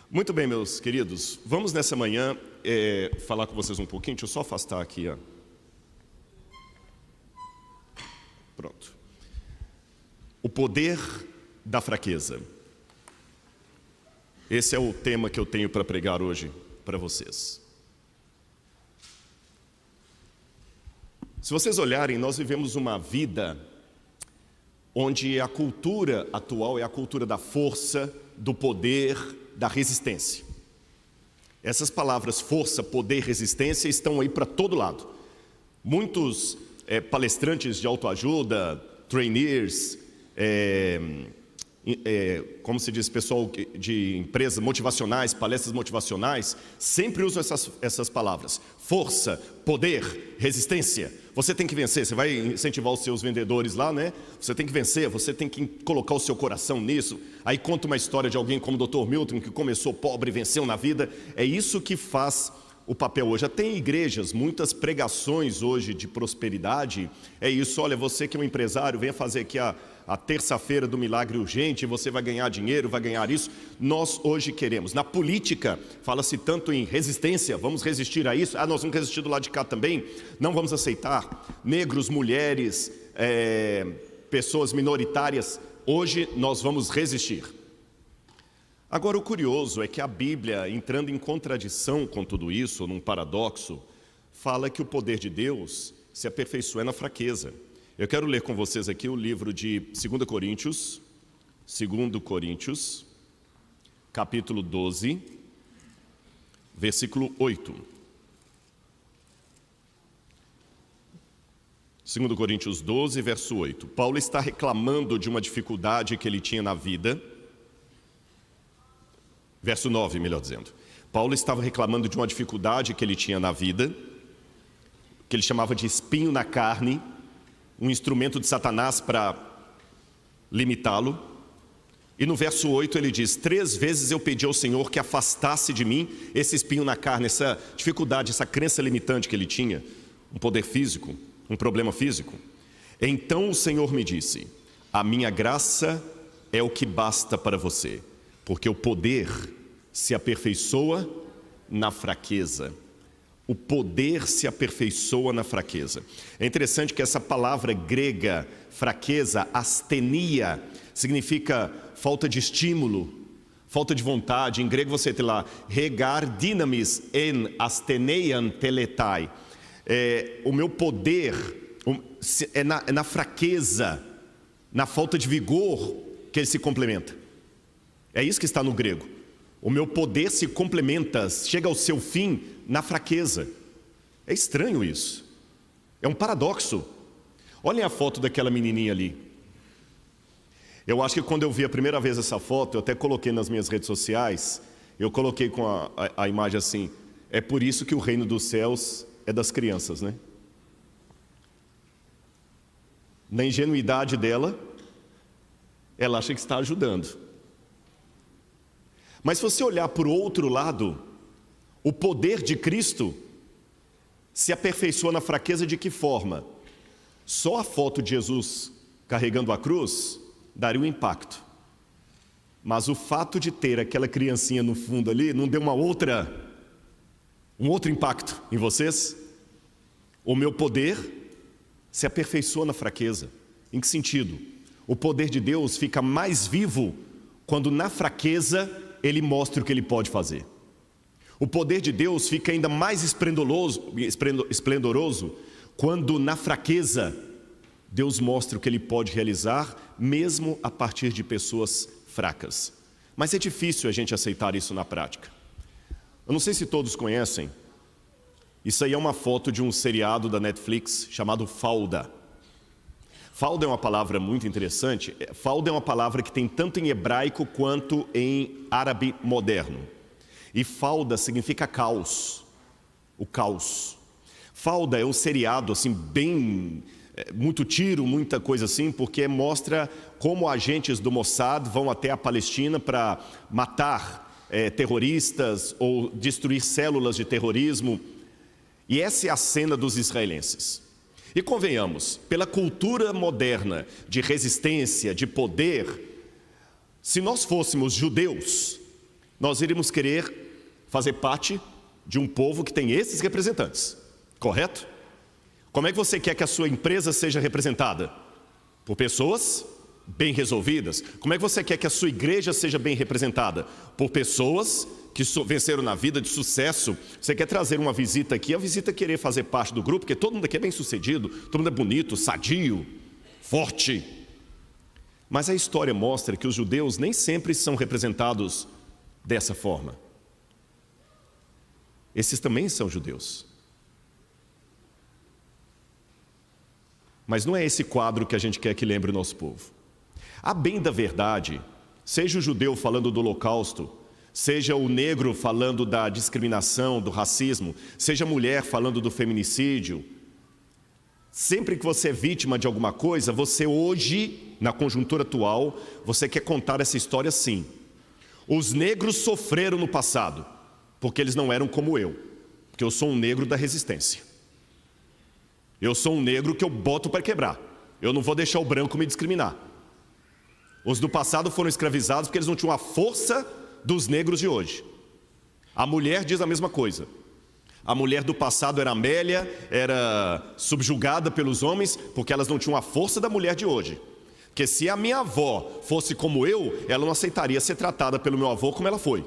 Muito bem, meus queridos, vamos nessa manhã falar com vocês um pouquinho. Deixa eu só afastar aqui, ó. Pronto. O poder da fraqueza. Esse é o tema que eu tenho para pregar hoje para vocês. Se vocês olharem, nós vivemos uma vida onde a cultura atual é a cultura da força, do poder, da resistência. Essas palavras força, poder, resistência estão aí para todo lado. Muitos palestrantes de autoajuda, trainees, como se diz, pessoal de empresas motivacionais, palestras motivacionais, sempre usam essas palavras. Força, poder, resistência. Você tem que vencer, você vai incentivar os seus vendedores lá, né? Você tem que vencer, você tem que colocar o seu coração nisso. Aí conta uma história de alguém como o Dr. Milton, que começou pobre e venceu na vida. É isso que faz o papel hoje. Já tem igrejas, muitas pregações hoje de prosperidade. É isso, olha, você que é um empresário, venha fazer aqui a terça-feira do milagre urgente, você vai ganhar dinheiro, vai ganhar isso. Nós hoje queremos. Na política, fala-se tanto em resistência, vamos resistir a isso. Nós vamos resistir do lado de cá também, não vamos aceitar. Negros, mulheres, pessoas minoritárias, hoje nós vamos resistir. Agora, o curioso é que a Bíblia, entrando em contradição com tudo isso, num paradoxo, fala que o poder de Deus se aperfeiçoa na fraqueza. Eu quero ler com vocês aqui o livro de 2 Coríntios, capítulo 12, versículo 8. 2 Coríntios 12, verso 8. Paulo está reclamando de uma dificuldade que ele tinha na vida. Verso 9, melhor dizendo. Paulo estava reclamando de uma dificuldade que ele tinha na vida, que ele chamava de espinho na carne, um instrumento de Satanás para limitá-lo. E no verso 8 ele diz: 3 vezes eu pedi ao Senhor que afastasse de mim esse espinho na carne, essa dificuldade, essa crença limitante que ele tinha, um poder físico, um problema físico. Então o Senhor me disse: a minha graça é o que basta para você, porque o poder se aperfeiçoa na fraqueza. O poder se aperfeiçoa na fraqueza. É interessante que essa palavra grega, fraqueza, astenia, significa falta de estímulo, falta de vontade. Em grego você tem lá, regar dynamis en asteneian teletai. O meu poder é na fraqueza, na falta de vigor que ele se complementa. É isso que está no grego. O meu poder se complementa, chega ao seu fim na fraqueza. É estranho isso. É um paradoxo. Olhem a foto daquela menininha ali. Eu acho que quando eu vi a primeira vez essa foto, eu até coloquei nas minhas redes sociais, eu coloquei com a imagem assim: é por isso que o reino dos céus é das crianças, né? Na ingenuidade dela, ela acha que está ajudando. Mas se você olhar para o outro lado, o poder de Cristo se aperfeiçoa na fraqueza de que forma? Só a foto de Jesus carregando a cruz daria um impacto. Mas o fato de ter aquela criancinha no fundo ali não deu um outro impacto em vocês? O meu poder se aperfeiçoa na fraqueza. Em que sentido? O poder de Deus fica mais vivo quando na fraqueza Ele mostra o que Ele pode fazer. O poder de Deus fica ainda mais esplendoroso quando na fraqueza Deus mostra o que Ele pode realizar, mesmo a partir de pessoas fracas. Mas é difícil a gente aceitar isso na prática. Eu não sei se todos conhecem, isso aí é uma foto de um seriado da Netflix chamado Falda. Falda é uma palavra muito interessante. Falda é uma palavra que tem tanto em hebraico quanto em árabe moderno. E falda significa caos, o caos. Falda é um seriado assim bem, muito tiro, muita coisa assim, porque mostra como agentes do Mossad vão até a Palestina para matar terroristas ou destruir células de terrorismo. E essa é a cena dos israelenses. E convenhamos, pela cultura moderna de resistência, de poder, se nós fôssemos judeus nós iríamos querer fazer parte de um povo que tem esses representantes, correto? Como é que você quer que a sua empresa seja representada? Por pessoas bem resolvidas. Como é que você quer que a sua igreja seja bem representada? Por pessoas que venceram na vida de sucesso. Você quer trazer uma visita aqui, a visita querer fazer parte do grupo, porque todo mundo aqui é bem sucedido, todo mundo é bonito, sadio, forte. Mas a história mostra que os judeus nem sempre são representados dessa forma. Esses também são judeus. Mas não é esse quadro que a gente quer que lembre o nosso povo. A bem da verdade, seja o judeu falando do holocausto, seja o negro falando da discriminação, do racismo, seja a mulher falando do feminicídio, sempre que você é vítima de alguma coisa, você hoje, na conjuntura atual, você quer contar essa história assim. Os negros sofreram no passado, porque eles não eram como eu, porque eu sou um negro da resistência. Eu sou um negro que eu boto para quebrar. Eu não vou deixar o branco me discriminar. Os do passado foram escravizados porque eles não tinham a força dos negros de hoje. A mulher diz a mesma coisa. A mulher do passado era Amélia, era subjugada pelos homens porque elas não tinham a força da mulher de hoje. Porque se a minha avó fosse como eu, ela não aceitaria ser tratada pelo meu avô como ela foi.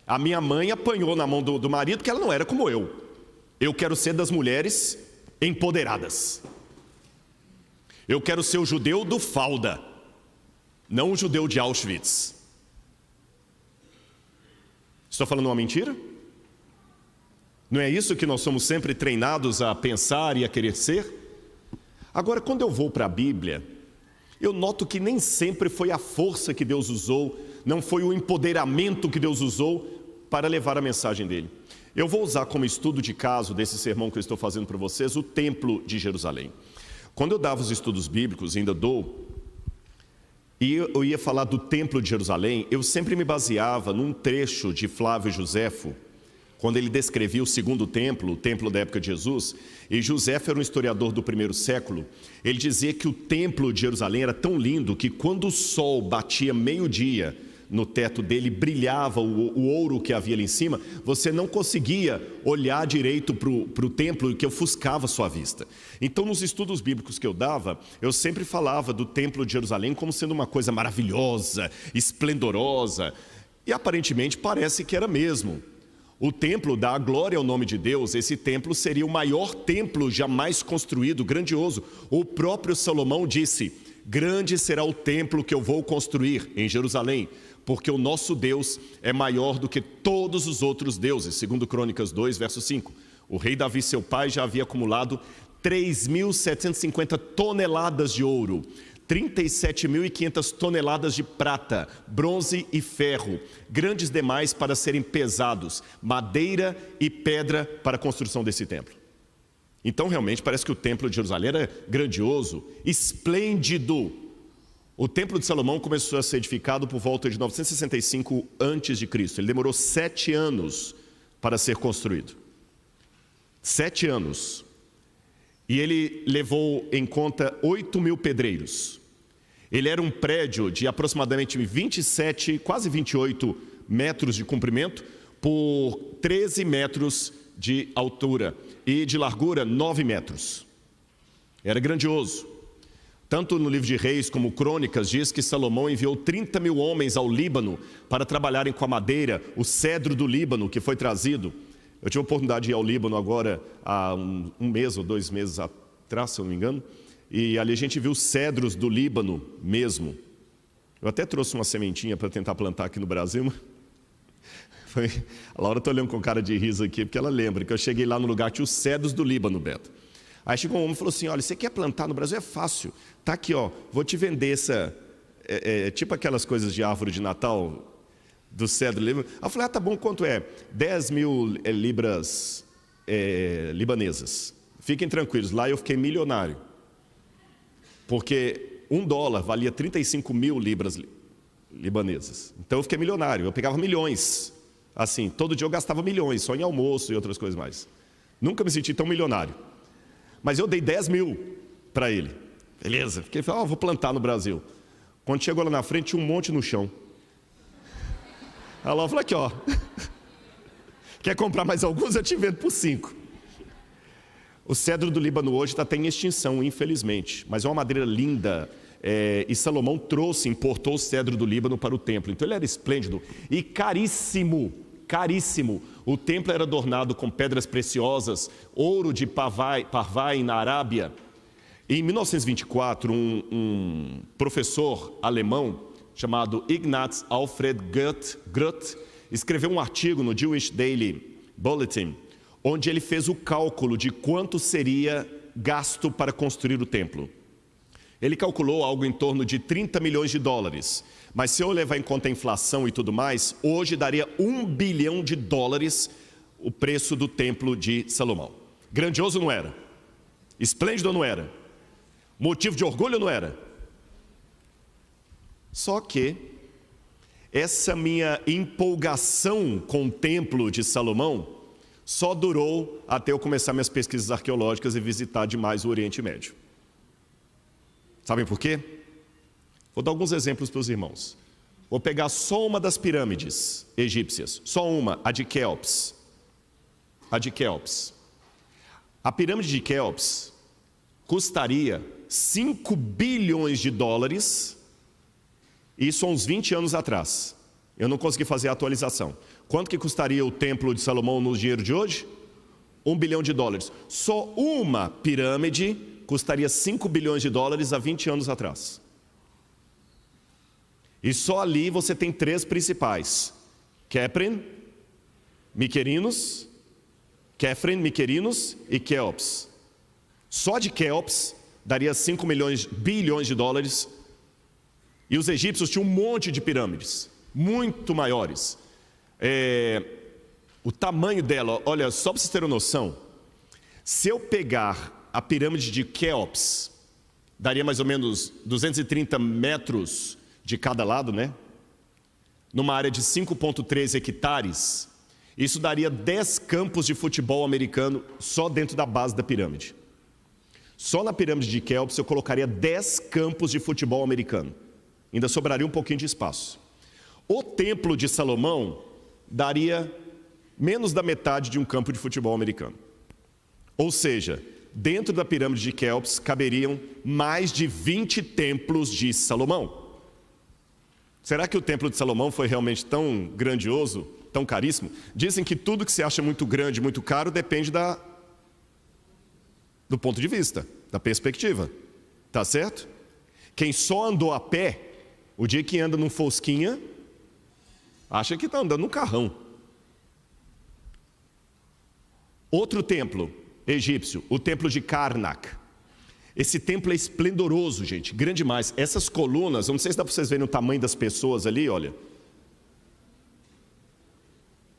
A minha mãe apanhou na mão do marido porque ela não era como eu. Eu quero ser das mulheres empoderadas. Eu quero ser o judeu do falda, não o judeu de Auschwitz. Estou falando uma mentira? Não é isso que nós somos sempre treinados a pensar e a querer ser? Agora, quando eu vou para a Bíblia, eu noto que nem sempre foi a força que Deus usou, não foi o empoderamento que Deus usou para levar a mensagem dele. Eu vou usar como estudo de caso desse sermão que eu estou fazendo para vocês, o Templo de Jerusalém. Quando eu dava os estudos bíblicos, ainda dou, e eu ia falar do Templo de Jerusalém, eu sempre me baseava num trecho de Flávio Joséfo, quando ele descrevia o segundo templo, o templo da época de Jesus, e Joséfo era um historiador do primeiro século, ele dizia que o Templo de Jerusalém era tão lindo que quando o sol batia meio-dia, no teto dele brilhava o ouro que havia ali em cima, você não conseguia olhar direito para o templo, que ofuscava sua vista. Então, nos estudos bíblicos que eu dava, eu sempre falava do Templo de Jerusalém como sendo uma coisa maravilhosa, esplendorosa, e aparentemente parece que era mesmo. O templo dá a glória ao nome de Deus. Esse templo seria o maior templo jamais construído, grandioso. O próprio Salomão disse: grande será o templo que eu vou construir em Jerusalém, porque o nosso Deus é maior do que todos os outros deuses. Segundo Crônicas 2, verso 5. O rei Davi, seu pai, já havia acumulado 3.750 toneladas de ouro, 37.500 toneladas de prata, bronze e ferro, grandes demais para serem pesados, madeira e pedra para a construção desse templo. Então, realmente, parece que o Templo de Jerusalém era grandioso, esplêndido. O Templo de Salomão começou a ser edificado por volta de 965 a.C. Ele demorou 7 anos para ser construído. 7 anos. E ele levou em conta 8.000 pedreiros. Ele era um prédio de aproximadamente 27, quase 28 metros de comprimento por 13 metros de altura e de largura 9 metros. Era grandioso. Tanto no livro de Reis como Crônicas diz que Salomão enviou 30.000 homens ao Líbano para trabalharem com a madeira, o cedro do Líbano que foi trazido. Eu tive a oportunidade de ir ao Líbano agora há um mês ou 2 meses atrás, se eu não me engano, e ali a gente viu cedros do Líbano mesmo. Eu até trouxe uma sementinha para tentar plantar aqui no Brasil. A Laura está olhando com cara de riso aqui, porque ela lembra que eu cheguei lá no lugar, tinha os cedros do Líbano, Beto. Aí chegou um homem e falou assim: olha, você quer plantar no Brasil? É fácil. Tá aqui, ó, vou te vender essa... tipo aquelas coisas de árvore de Natal, do cedro do Líbano. Aí eu falei: ah, tá bom, quanto é? 10.000 libras libanesas. Fiquem tranquilos, lá eu fiquei milionário. Porque $1 valia 35.000 libras libanesas. Então eu fiquei milionário, eu pegava milhões. Assim, todo dia eu gastava milhões, só em almoço e outras coisas mais. Nunca me senti tão milionário. Mas eu dei 10.000 para ele. Beleza, fiquei falando: vou plantar no Brasil. Quando chegou lá na frente, tinha um monte no chão. Ela falou aqui, ó. Quer comprar mais alguns? Eu te vendo por 5. O cedro do Líbano hoje está até em extinção, infelizmente. Mas é uma madeira linda. E Salomão importou o cedro do Líbano para o templo. Então ele era esplêndido e caríssimo, caríssimo. O templo era adornado com pedras preciosas, ouro de Parvai na Arábia. Em 1924, um professor alemão chamado Ignaz Alfred Gruth escreveu um artigo no Jewish Daily Bulletin, onde ele fez o cálculo de quanto seria gasto para construir o templo. Ele calculou algo em torno de 30 milhões de dólares. Mas se eu levar em conta a inflação e tudo mais, hoje daria 1 bilhão de dólares o preço do templo de Salomão. Grandioso não era? Esplêndido não era? Motivo de orgulho não era? Só que essa minha empolgação com o templo de Salomão só durou até eu começar minhas pesquisas arqueológicas e visitar demais o Oriente Médio. Sabem por quê? Vou dar alguns exemplos para os irmãos. Vou pegar só uma das pirâmides egípcias, só uma, a de Quéops. A de Quéops. A pirâmide de Quéops custaria 5 bilhões de dólares, isso há uns 20 anos atrás. Eu não consegui fazer a atualização. Quanto que custaria o templo de Salomão no dinheiro de hoje? 1 bilhão de dólares. Só uma pirâmide custaria 5 bilhões de dólares há 20 anos atrás. E só ali você tem 3 principais: Khephren, Miquerinos e Quéops. Só de Quéops daria 5 bilhões de dólares. E os egípcios tinham um monte de pirâmides, muito maiores. O tamanho dela, olha, só para vocês terem noção, se eu pegar a pirâmide de Quéops, daria mais ou menos 230 metros de cada lado, né? Numa área de 5,3 hectares, isso daria 10 campos de futebol americano só dentro da base da pirâmide. Só na pirâmide de Quéops eu colocaria 10 campos de futebol americano. Ainda sobraria um pouquinho de espaço. O templo de Salomão daria menos da metade de um campo de futebol americano. Ou seja, dentro da pirâmide de Quéops caberiam mais de 20 templos de Salomão. Será que o templo de Salomão foi realmente tão grandioso, tão caríssimo? Dizem que tudo que se acha muito grande, muito caro, depende do ponto de vista, da perspectiva. Tá certo? Quem só andou a pé, o dia que anda num Fosquinha, acha que está andando num carrão. Outro templo egípcio, o templo de Karnak. Esse templo é esplendoroso, gente, grande demais. Essas colunas, eu não sei se dá para vocês verem o tamanho das pessoas ali, olha.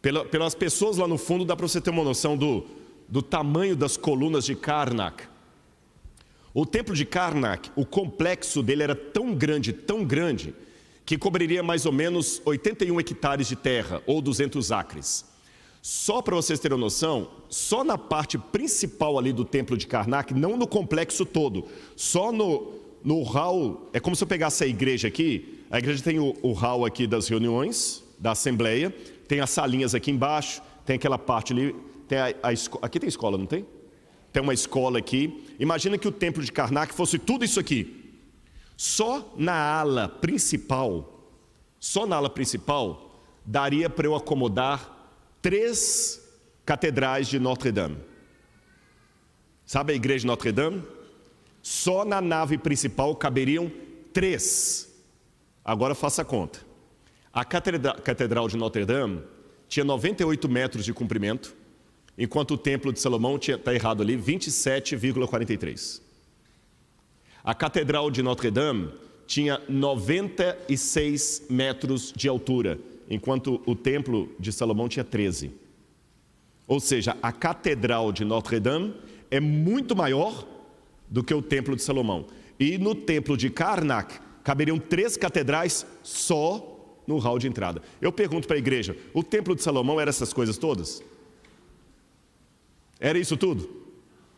Pelas pessoas lá no fundo, dá para você ter uma noção do tamanho das colunas de Karnak. O templo de Karnak, o complexo dele era tão grande, que cobriria mais ou menos 81 hectares de terra, ou 200 acres. Só para vocês terem noção, só na parte principal ali do templo de Karnak, não no complexo todo, só no hall, é como se eu pegasse a igreja aqui, a igreja tem o hall aqui das reuniões, da assembleia, tem as salinhas aqui embaixo, tem aquela parte ali, tem aqui tem escola, não tem? Tem uma escola aqui. Imagina que o templo de Karnak fosse tudo isso aqui. Só na ala principal, daria para eu acomodar 3 catedrais de Notre-Dame. Sabe a igreja de Notre-Dame? Só na nave principal caberiam 3. Agora faça a conta. A catedral de Notre-Dame tinha 98 metros de comprimento, enquanto o templo de Salomão está errado ali, 27,43. A catedral de Notre-Dame tinha 96 metros de altura, enquanto o templo de Salomão tinha 13. Ou seja, a catedral de Notre-Dame é muito maior do que o templo de Salomão. E no templo de Karnak caberiam 3 catedrais só no hall de entrada. Eu pergunto para a igreja, o templo de Salomão era essas coisas todas? Era isso tudo?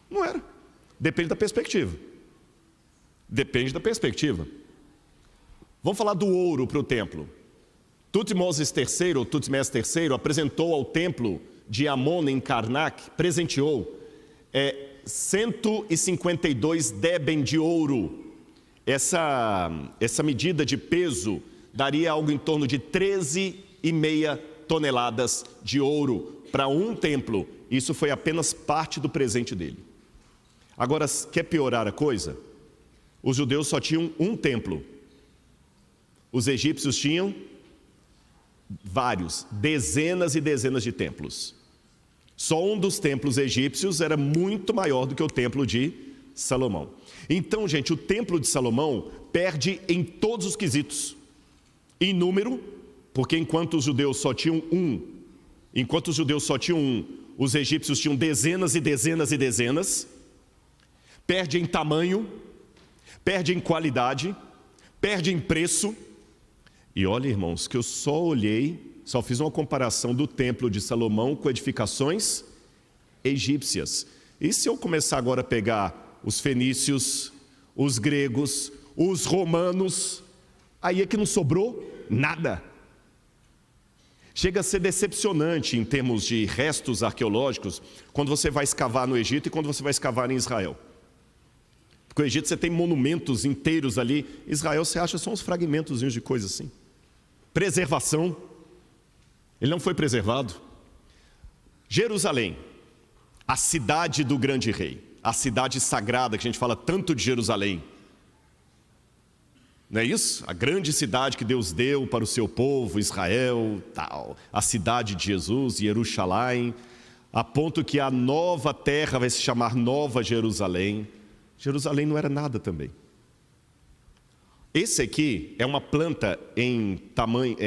Não era. Depende da perspectiva. Vamos falar do ouro para o templo. Tutmoses III, ou Tutmés III, apresentou ao templo de Amon em Karnak, presenteou 152 deben de ouro. Essa medida de peso daria algo em torno de 13,5 toneladas de ouro para um templo. Isso foi apenas parte do presente dele. Agora, quer piorar a coisa? Os judeus só tinham um templo. Os egípcios tinham vários, dezenas e dezenas de templos. Só um dos templos egípcios era muito maior do que o templo de Salomão. Então, gente, o templo de Salomão perde em todos os quesitos. Em número, porque enquanto os judeus só tinham um, os egípcios tinham dezenas e dezenas e dezenas. Perde em tamanho, perde em qualidade, perde em preço. E olha, irmãos, que eu só fiz uma comparação do templo de Salomão com edificações egípcias. E se eu começar agora a pegar os fenícios, os gregos, os romanos, aí é que não sobrou nada. Chega a ser decepcionante em termos de restos arqueológicos quando você vai escavar no Egito e quando você vai escavar em Israel. Porque no Egito você tem monumentos inteiros ali. Israel você acha só uns fragmentozinhos de coisa assim. Preservação. Ele não foi preservado. Jerusalém, a cidade do grande rei, a cidade sagrada que a gente fala tanto de Jerusalém. Não é isso? A grande cidade que Deus deu para o seu povo, Israel, tal. A cidade de Jesus, Jerusalém, a ponto que a nova terra vai se chamar Nova Jerusalém. Jerusalém não era nada também. Esse aqui é uma planta em tamanho,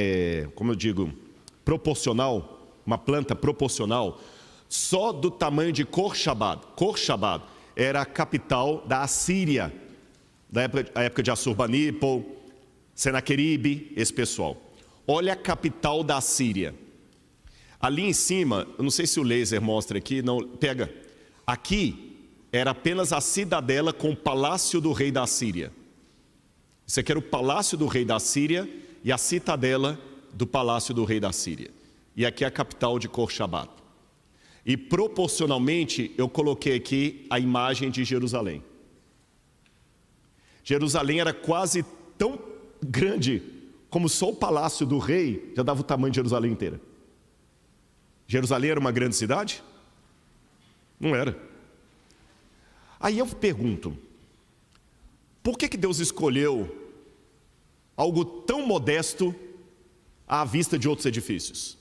proporcional, uma planta proporcional, só do tamanho de Khorshad. Khorshad era a capital da Assíria, da época de Assurbanipal, Senaqueribe, esse pessoal. Olha a capital da Assíria. Ali em cima, eu não sei se o laser mostra aqui, não, pega. Aqui era apenas a cidadela com o palácio do rei da Assíria. Isso aqui era o palácio do rei da Síria e a citadela do palácio do rei da Síria. E aqui é a capital de Khorshad. E proporcionalmente eu coloquei aqui a imagem de Jerusalém. Jerusalém era quase tão grande como só o palácio do rei já dava o tamanho de Jerusalém inteira. Jerusalém era uma grande cidade? Não era. Aí eu pergunto, por que Deus escolheu algo tão modesto à vista de outros edifícios?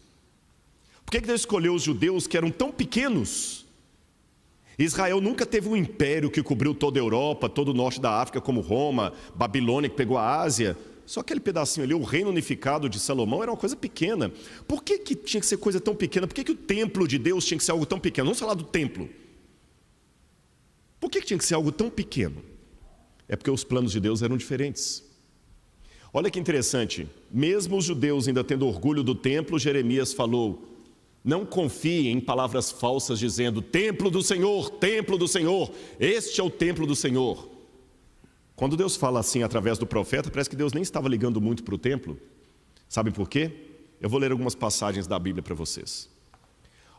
Por que Deus escolheu os judeus que eram tão pequenos? Israel nunca teve um império que cobriu toda a Europa, todo o norte da África, como Roma, Babilônia, que pegou a Ásia. Só aquele pedacinho ali, o reino unificado de Salomão, era uma coisa pequena. Por que tinha que ser coisa tão pequena? Por que o templo de Deus tinha que ser algo tão pequeno? Vamos falar do templo. Por que tinha que ser algo tão pequeno? É porque os planos de Deus eram diferentes. Olha que interessante, mesmo os judeus ainda tendo orgulho do templo, Jeremias falou, não confie em palavras falsas dizendo, templo do Senhor, este é o templo do Senhor. Quando Deus fala assim através do profeta, parece que Deus nem estava ligando muito para o templo. Sabem por quê? Eu vou ler algumas passagens da Bíblia para vocês.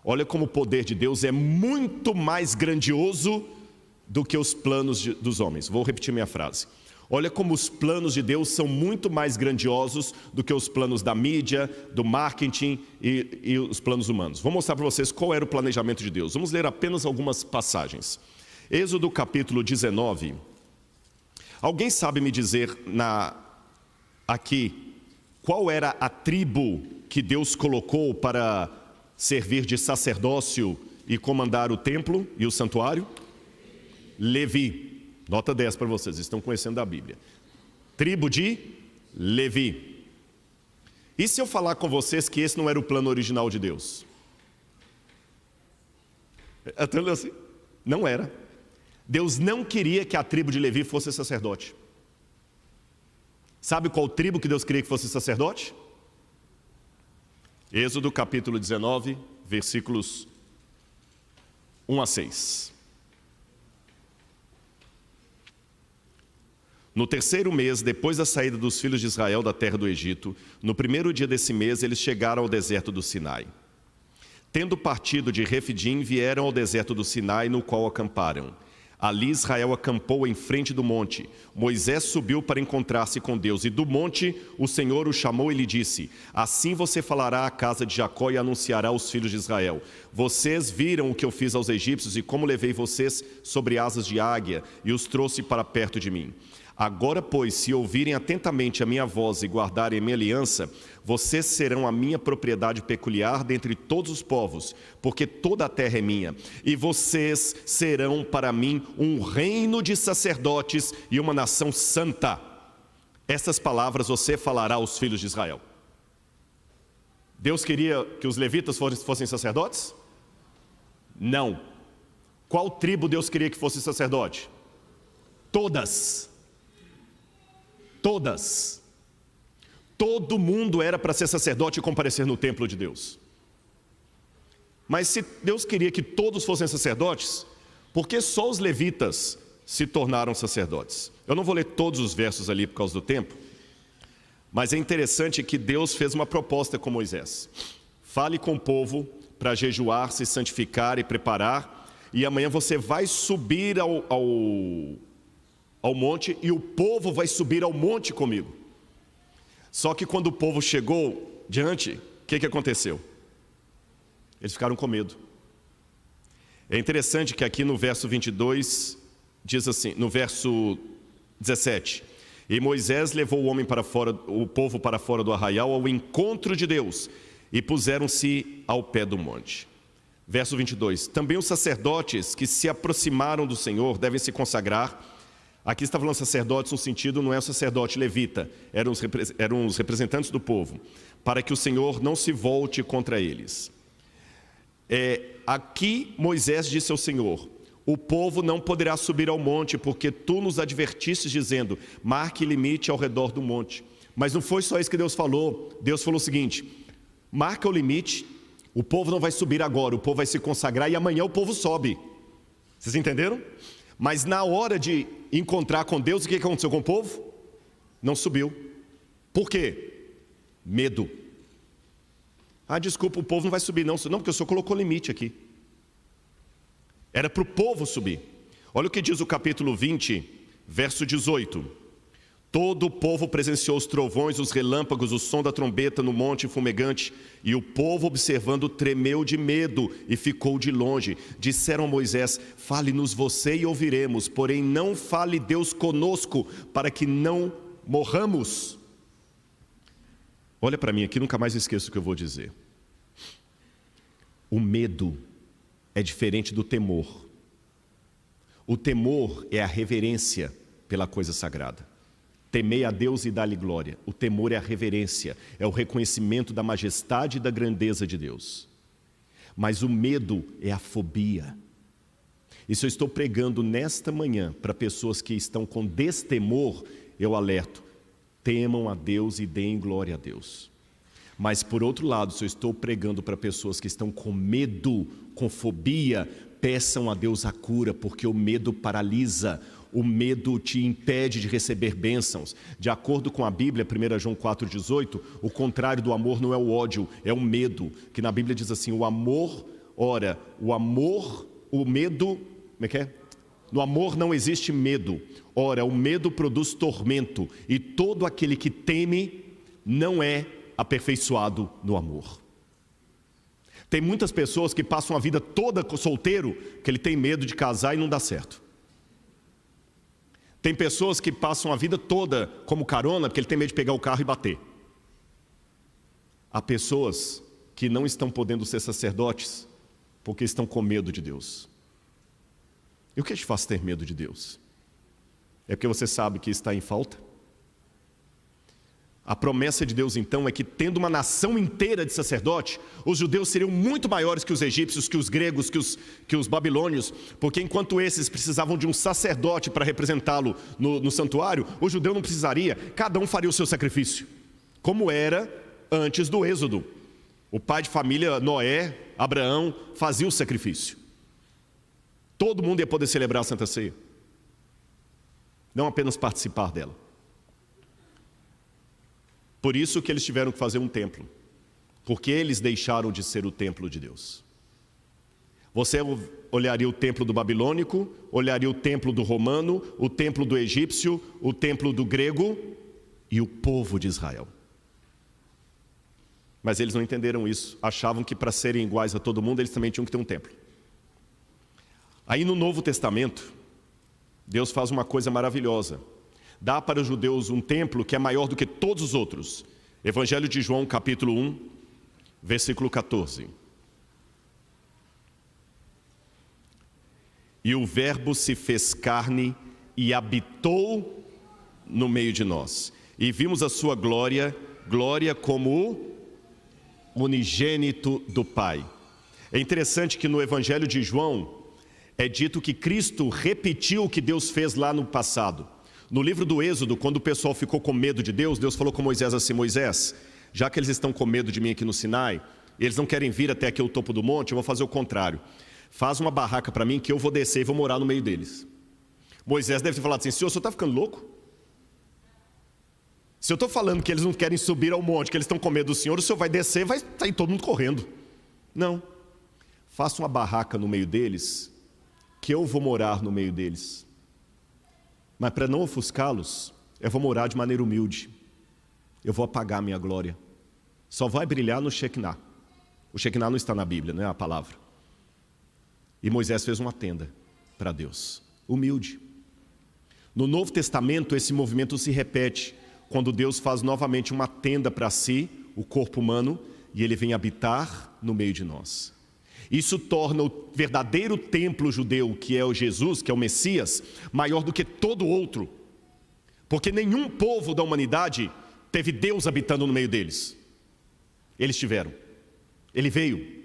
Olha como o poder de Deus é muito mais grandioso do que os planos dos homens. Vou repetir minha frase. Olha como os planos de Deus são muito mais grandiosos do que os planos da mídia, do marketing e os planos humanos. Vou mostrar para vocês qual era o planejamento de Deus. Vamos ler apenas algumas passagens. Êxodo capítulo 19. Alguém sabe me dizer aqui qual era a tribo que Deus colocou para servir de sacerdócio e comandar o templo e o santuário? Levi. Nota 10 para vocês, estão conhecendo a Bíblia. Tribo de Levi. E se eu falar com vocês que esse não era o plano original de Deus? Assim? Não era. Deus não queria que a tribo de Levi fosse sacerdote. Sabe qual tribo que Deus queria que fosse sacerdote? Êxodo capítulo 19, versículos 1 a 6. No terceiro mês, depois da saída dos filhos de Israel da terra do Egito, no primeiro dia desse mês, eles chegaram ao deserto do Sinai. Tendo partido de Refidim, vieram ao deserto do Sinai, no qual acamparam. Ali Israel acampou em frente do monte. Moisés subiu para encontrar-se com Deus, e do monte o Senhor o chamou e lhe disse: assim você falará à casa de Jacó e anunciará aos filhos de Israel: vocês viram o que eu fiz aos egípcios e como levei vocês sobre asas de águia e os trouxe para perto de mim. Agora, pois, se ouvirem atentamente a minha voz e guardarem a minha aliança, vocês serão a minha propriedade peculiar dentre todos os povos, porque toda a terra é minha, e vocês serão para mim um reino de sacerdotes e uma nação santa. Essas palavras você falará aos filhos de Israel. Deus queria que os levitas fossem sacerdotes? Não. Qual tribo Deus queria que fosse sacerdote? Todas. Todas. Todo mundo era para ser sacerdote e comparecer no templo de Deus. Mas se Deus queria que todos fossem sacerdotes, por que só os levitas se tornaram sacerdotes? Eu não vou ler todos os versos ali por causa do tempo, mas é interessante que Deus fez uma proposta com Moisés: fale com o povo para jejuar, se santificar e preparar, e amanhã você vai subir ao monte, e o povo vai subir ao monte comigo. Só que quando o povo chegou diante, o que aconteceu? Eles ficaram com medo. É interessante que aqui no verso 22, diz assim, no verso 17: e Moisés levou o povo para fora do arraial ao encontro de Deus, e puseram-se ao pé do monte. Verso 22, também os sacerdotes que se aproximaram do Senhor devem se consagrar. Aqui está falando sacerdotes no sentido, não é o sacerdote levita, eram os representantes do povo, para que o Senhor não se volte contra eles. Aqui Moisés disse ao Senhor: o povo não poderá subir ao monte, porque tu nos advertistes dizendo: marque limite ao redor do monte. Mas não foi só isso que Deus falou. Deus falou o seguinte: marca o limite, o povo não vai subir agora, o povo vai se consagrar e amanhã o povo sobe. Vocês entenderam? Mas na hora de encontrar com Deus, o que aconteceu com o povo? Não subiu. Por quê? Medo. Ah, desculpa, o povo não vai subir não, porque o Senhor colocou limite aqui. Era para o povo subir. Olha o que diz o capítulo 20, verso 18. Todo o povo presenciou os trovões, os relâmpagos, o som da trombeta no monte fumegante, e o povo, observando, tremeu de medo e ficou de longe. Disseram a Moisés: fale-nos você e ouviremos, porém não fale Deus conosco, para que não morramos. Olha para mim aqui, nunca mais esqueço o que eu vou dizer. O medo é diferente do temor. O temor é a reverência pela coisa sagrada. Temei a Deus e dá-lhe glória. O temor é a reverência, é o reconhecimento da majestade e da grandeza de Deus. Mas o medo é a fobia. E se eu estou pregando nesta manhã para pessoas que estão com destemor, eu alerto: temam a Deus e deem glória a Deus. Mas por outro lado, se eu estou pregando para pessoas que estão com medo, com fobia, peçam a Deus a cura, porque o medo paralisa. O medo te impede de receber bênçãos. De acordo com a Bíblia, 1 João 4,18, o contrário do amor não é o ódio, é o medo. Que na Bíblia diz assim: o amor, o medo, como é que é? No amor não existe medo. Ora, o medo produz tormento, e todo aquele que teme não é aperfeiçoado no amor. Tem muitas pessoas que passam a vida toda solteiro, que ele tem medo de casar e não dá certo. Tem pessoas que passam a vida toda como carona, porque ele tem medo de pegar o carro e bater. Há pessoas que não estão podendo ser sacerdotes, porque estão com medo de Deus. E o que te faz ter medo de Deus? É porque você sabe que está em falta? A promessa de Deus então é que, tendo uma nação inteira de sacerdote, os judeus seriam muito maiores que os egípcios, que os gregos, que os babilônios, porque enquanto esses precisavam de um sacerdote para representá-lo no santuário, o judeu não precisaria, cada um faria o seu sacrifício, como era antes do êxodo. O pai de família, Noé, Abraão, fazia o sacrifício. Todo mundo ia poder celebrar a Santa Ceia. não apenas participar dela. Por isso que eles tiveram que fazer um templo, porque eles deixaram de ser o templo de Deus. Você olharia o templo do babilônico, olharia o templo do romano, o templo do egípcio, o templo do grego e o povo de Israel. Mas eles não entenderam isso, achavam que para serem iguais a todo mundo, eles também tinham que ter um templo. Aí no Novo Testamento, Deus faz uma coisa maravilhosa. Dá para os judeus um templo que é maior do que todos os outros. Evangelho de João, capítulo 1, versículo 14. E o Verbo se fez carne e habitou no meio de nós. E vimos a sua glória, glória como o unigênito do Pai. É interessante que no Evangelho de João é dito que Cristo repetiu o que Deus fez lá no passado. No livro do Êxodo, quando o pessoal ficou com medo de Deus, Deus falou com Moisés assim: Moisés, já que eles estão com medo de mim aqui no Sinai, eles não querem vir até aqui o topo do monte, eu vou fazer o contrário. Faz uma barraca para mim que eu vou descer e vou morar no meio deles. Moisés deve ter falado assim: Senhor, o senhor está ficando louco? Se eu estou falando que eles não querem subir ao monte, que eles estão com medo do Senhor, o senhor vai descer e vai sair todo mundo correndo. Não. Faça uma barraca no meio deles, que eu vou morar no meio deles. Mas para não ofuscá-los, eu vou morar de maneira humilde. Eu vou apagar a minha glória. Só vai brilhar no Shekinah. O Shekinah não está na Bíblia, não é a palavra. E Moisés fez uma tenda para Deus, humilde. No Novo Testamento, esse movimento se repete, quando Deus faz novamente uma tenda para si, o corpo humano, e ele vem habitar no meio de nós. Isso torna o verdadeiro templo judeu, que é o Jesus, que é o Messias, maior do que todo outro. Porque nenhum povo da humanidade teve Deus habitando no meio deles. Eles tiveram. Ele veio.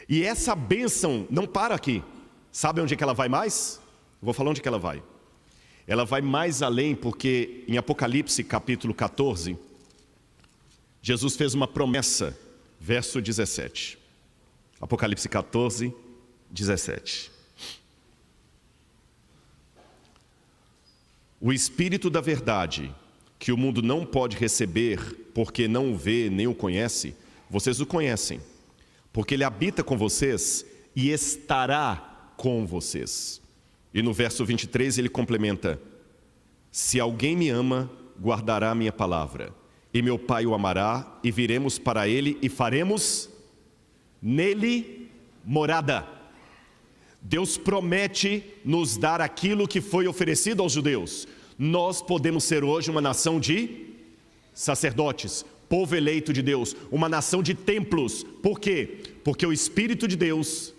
E essa bênção não para aqui. Sabe onde é que ela vai mais? Eu vou falar onde é que ela vai. Ela vai mais além, porque em Apocalipse capítulo 14, Jesus fez uma promessa, verso 17. Apocalipse 14, 17. O Espírito da verdade, que o mundo não pode receber, porque não o vê nem o conhece, vocês o conhecem, porque ele habita com vocês e estará com vocês. E no verso 23 ele complementa: se alguém me ama, guardará a minha palavra, e meu Pai o amará, e viremos para ele e faremos nele morada. Deus promete nos dar aquilo que foi oferecido aos judeus. Nós podemos ser hoje uma nação de sacerdotes, povo eleito de Deus, uma nação de templos. Por quê? Porque o Espírito de Deus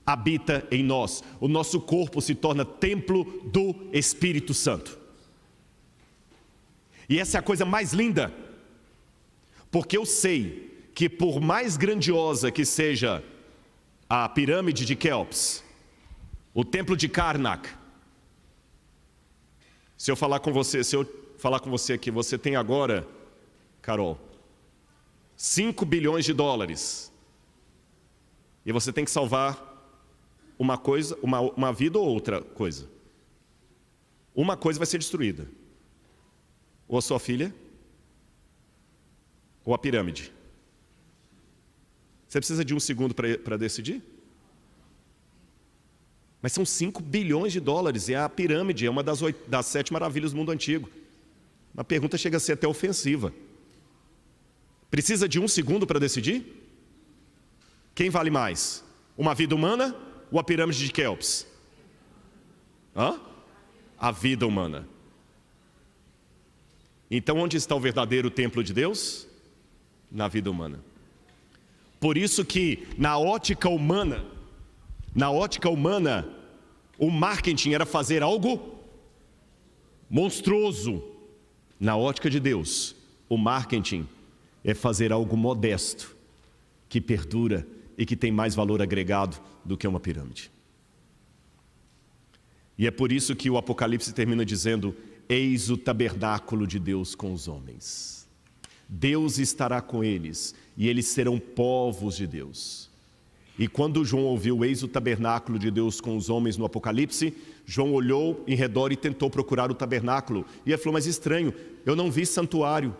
habita em nós. O nosso corpo se torna templo do Espírito Santo. E essa é a coisa mais linda, porque eu sei que por mais grandiosa que seja a pirâmide de Quéops, o templo de Karnak, se eu falar com você aqui, você tem agora, Carol, 5 bilhões de dólares, e você tem que salvar uma coisa, uma vida ou outra coisa. Uma coisa vai ser destruída, ou a sua filha, ou a pirâmide. Você precisa de um segundo para decidir? Mas são 5 bilhões de dólares, e a pirâmide é uma das 7 maravilhas do mundo antigo. A pergunta chega a ser até ofensiva. Precisa de um segundo para decidir? Quem vale mais? Uma vida humana ou a pirâmide de Quéops? A vida humana. Então onde está o verdadeiro templo de Deus? Na vida humana. Por isso que na ótica humana, o marketing era fazer algo monstruoso. Na ótica de Deus, o marketing é fazer algo modesto, que perdura e que tem mais valor agregado do que uma pirâmide. E é por isso que o Apocalipse termina dizendo: eis o tabernáculo de Deus com os homens. Deus estará com eles, e eles serão povos de Deus. E quando João ouviu, eis o tabernáculo de Deus com os homens no Apocalipse, João olhou em redor e tentou procurar o tabernáculo. E ele falou, mas estranho, eu não vi santuário.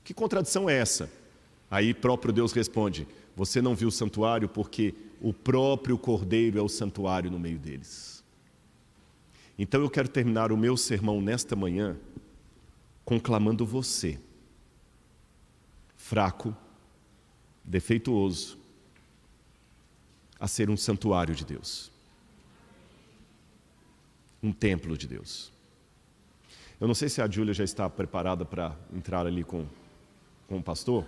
Que contradição é essa? Aí próprio Deus responde, você não viu o santuário porque o próprio Cordeiro é o santuário no meio deles. Então eu quero terminar o meu sermão nesta manhã conclamando você, fraco, defeituoso, a ser um santuário de Deus, um templo de Deus. Eu não sei se a Júlia já está preparada para entrar ali com o pastor.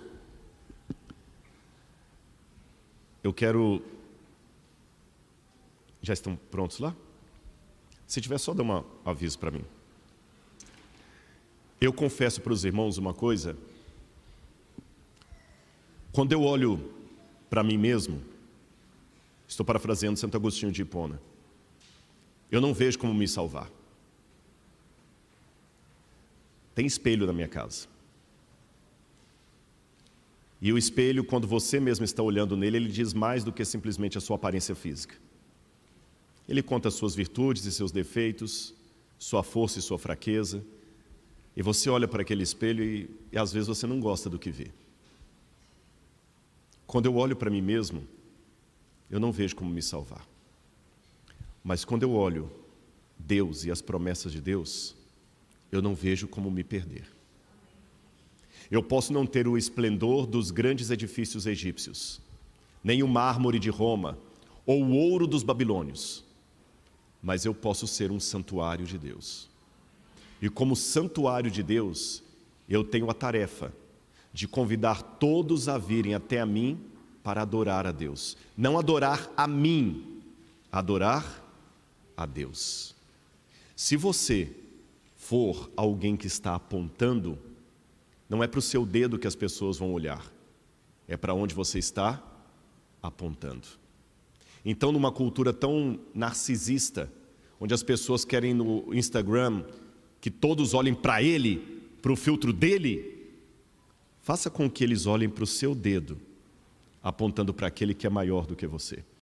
Eu quero... Já estão prontos lá? Se tiver, só dá um aviso para mim. Eu confesso para os irmãos uma coisa. Quando eu olho para mim mesmo, estou parafraseando Santo Agostinho de Hipona, eu não vejo como me salvar. Tem espelho na minha casa. E o espelho, quando você mesmo está olhando nele, ele diz mais do que simplesmente a sua aparência física. Ele conta as suas virtudes e seus defeitos, sua força e sua fraqueza. E você olha para aquele espelho e às vezes você não gosta do que vê. Quando eu olho para mim mesmo, eu não vejo como me salvar. Mas quando eu olho Deus e as promessas de Deus, eu não vejo como me perder. Eu posso não ter o esplendor dos grandes edifícios egípcios, nem o mármore de Roma, ou o ouro dos babilônios, mas eu posso ser um santuário de Deus. E como santuário de Deus, eu tenho a tarefa de convidar todos a virem até a mim para adorar a Deus. Não adorar a mim, adorar a Deus. Se você for alguém que está apontando, não é para o seu dedo que as pessoas vão olhar, é para onde você está apontando. Então, numa cultura tão narcisista, onde as pessoas querem no Instagram que todos olhem para ele, para o filtro dele, faça com que eles olhem para o seu dedo, apontando para aquele que é maior do que você.